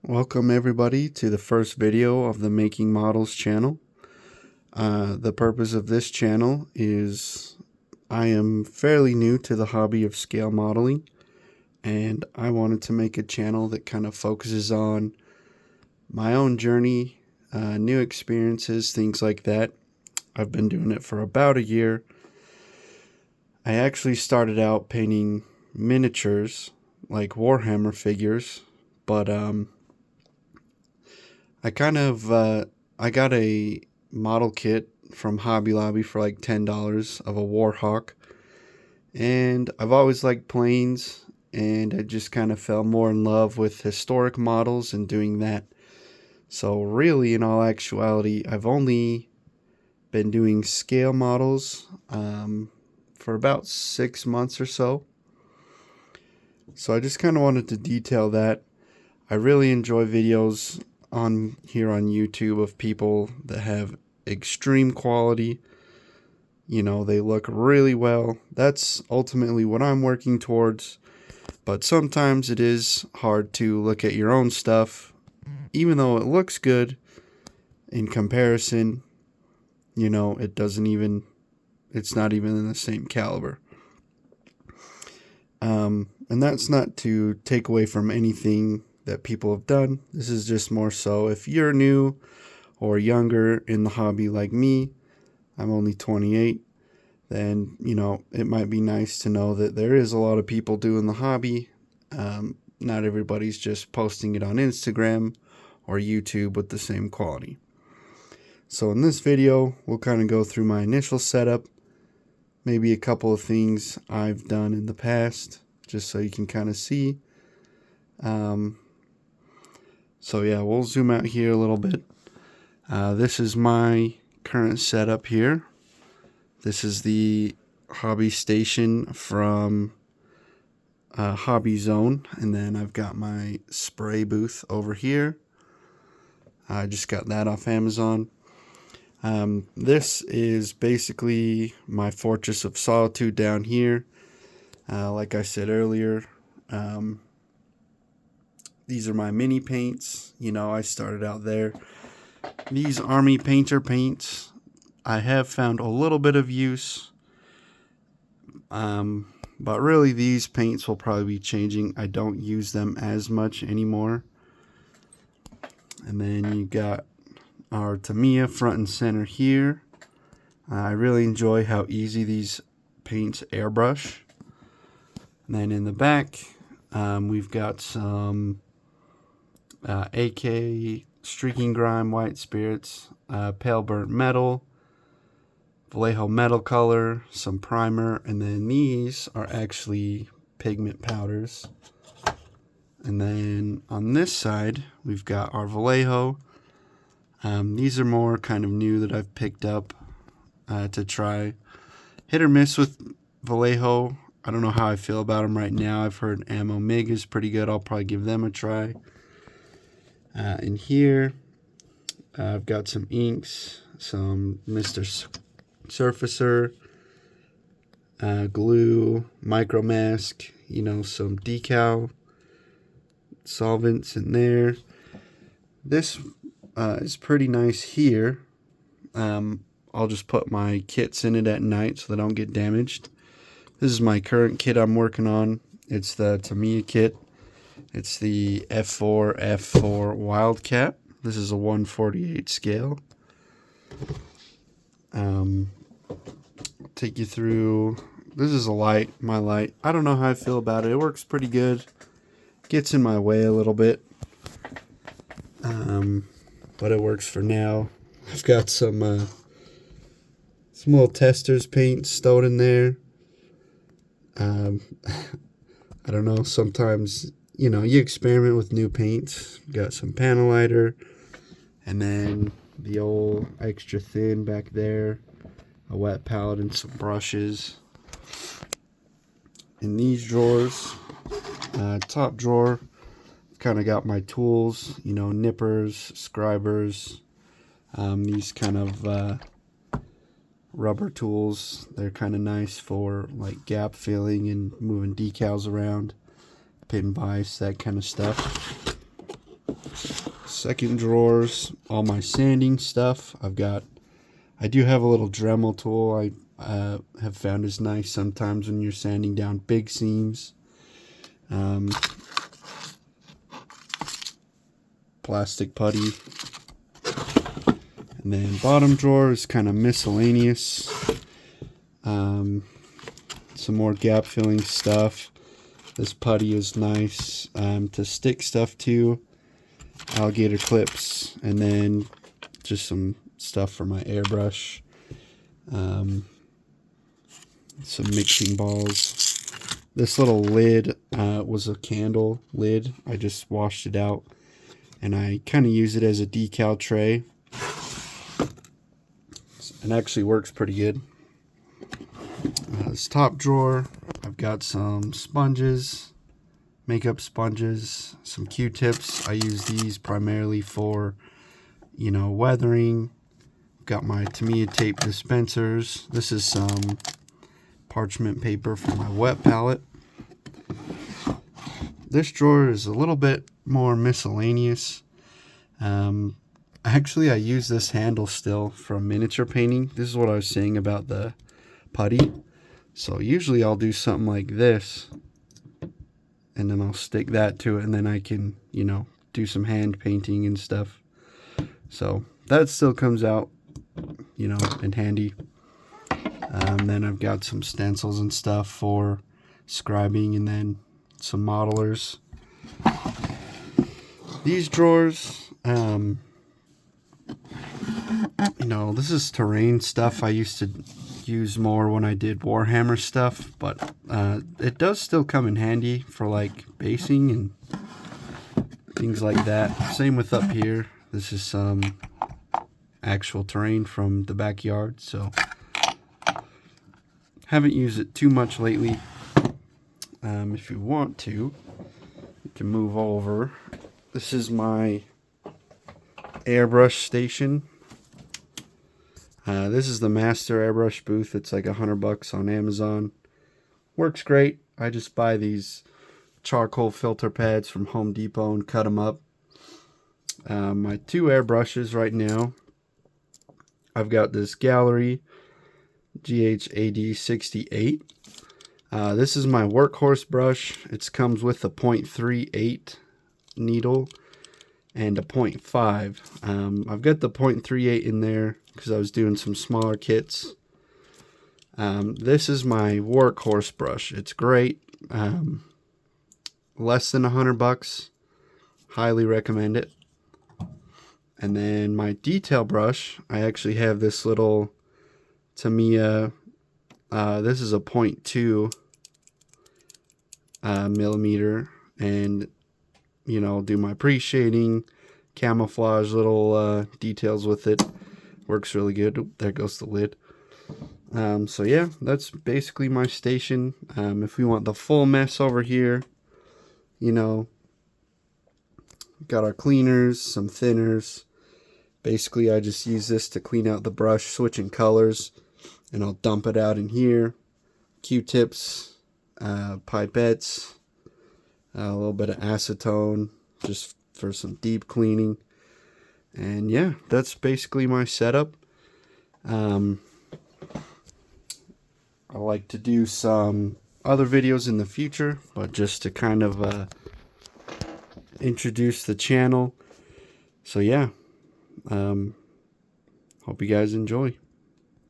Welcome everybody to the first video of the Making Models channel. The purpose of this channel is I am fairly new to the hobby of scale modeling, and I wanted to make a channel that kind of focuses on my own journey, new experiences, things like that. I've been doing it for about a year. I actually started out painting miniatures like Warhammer figures, but I got a model kit from Hobby Lobby for like $10 of a Warhawk, and I've always liked planes, and I just kind of fell more in love with historic models and doing that. So really, in all actuality, I've only been doing scale models for about 6 months or so. So I just kind of wanted to detail that. I really enjoy videos on YouTube of people that have extreme quality. You know, they look really well. That's ultimately what I'm working towards. But sometimes it is hard to look at your own stuff, even though it looks good in comparison. You know, it's not even in the same caliber. And that's not to take away from anything that people have done. This is just more so if you're new or younger in the hobby like me, I'm only 28, then, you know, it might be nice to know that there is a lot of people doing the hobby. Not everybody's just posting it on Instagram or YouTube with the same quality. So in this video, we'll kind of go through my initial setup, maybe a couple of things I've done in the past, just so you can kind of see. So yeah, we'll zoom out here a little bit. This is my current setup here. This is the hobby station from Hobby Zone, and then I've got my spray booth over here. I just got that off Amazon. This is basically my Fortress of Solitude down here. Like I said earlier, these are my mini paints. You know, I started out there. These Army Painter paints, I have found a little bit of use. But really these paints will probably be changing. I don't use them as much anymore. And then you got our Tamiya front and center here. I really enjoy how easy these paints airbrush. And then in the back, we've got some AK Streaking Grime White Spirits, Pale Burnt Metal, Vallejo Metal Color, some primer, and then these are actually pigment powders. And then on this side, we've got our Vallejo. These are more kind of new that I've picked up to try. Hit or miss with Vallejo. I don't know how I feel about them right now. I've heard Ammo MIG is pretty good. I'll probably give them a try. In here, I've got some inks, some Mr. Surfacer, glue, micro mask, you know, some decal solvents in there. This is pretty nice here. I'll just put my kits in it at night so they don't get damaged. This is my current kit I'm working on. It's the Tamiya kit. It's the F4 Wildcat. This is a 1/48 scale. Take you through. This is a light, my light. I don't know how I feel about it. It works pretty good. Gets in my way a little bit. But it works for now. I've got some little testers paint stowed in there. I don't know, sometimes, you know, you experiment with new paints. Got some panel lighter, and then the old extra thin back there, a wet palette and some brushes. In these drawers, top drawer, kind of got my tools, you know, nippers, scribers, these kind of rubber tools. They're kind of nice for like gap filling and moving decals around, pin vise, that kind of stuff. second drawer's all my sanding stuff. I do have a little Dremel tool I have found is nice sometimes when you're sanding down big seams. Plastic putty. And then bottom drawer is kind of miscellaneous. Some more gap filling stuff. This putty is nice to stick stuff to. Alligator clips, and then just some stuff for my airbrush. Some mixing balls. This little lid was a candle lid. I just washed it out, and I kind of use it as a decal tray. It actually works pretty good. This top drawer, I've got some sponges, makeup sponges, some Q-tips. I use these primarily for, weathering. Got my Tamiya tape dispensers. This is some parchment paper for my wet palette. This drawer is a little bit more miscellaneous. Actually, I use this handle still from miniature painting. This is what I was saying about the putty. So usually I'll do something like this, and then I'll stick that to it, and then I can, do some hand painting and stuff. So that still comes out, in handy. Then I've got some stencils and stuff for scribing, and then some modelers. These drawers, this is terrain stuff I used to use more when I did Warhammer stuff, but it does still come in handy for like basing and things like that. Same with up here. This is some actual terrain from the backyard, so haven't used it too much lately. If you want to, you can move over. This is my airbrush station. This is the Master Airbrush booth. It's like $100 on Amazon. Works great. I just buy these charcoal filter pads from Home Depot and cut them up. My two airbrushes right now. I've got this Gallery GHAD 68. This is my workhorse brush. It comes with a 0.38 needle and a 0.5. I've got the 0.38 in there because I was doing some smaller kits. This is my workhorse brush. It's great. Less than $100. Highly recommend it. And then my detail brush, I actually have this little Tamiya. This is a 0.2 millimeter, and I'll do my pre-shading, camouflage little details with it. Works really good. Oop, there goes the lid. So yeah, that's basically my station. If we want the full mess over here, got our cleaners, some thinners. Basically, I just use this to clean out the brush, switching colors, and I'll dump it out in here. Q-tips, pipettes, a little bit of acetone, just for some deep cleaning. And yeah, that's basically my setup. I like to do some other videos in the future, but just to kind of introduce the channel. So yeah, hope you guys enjoy.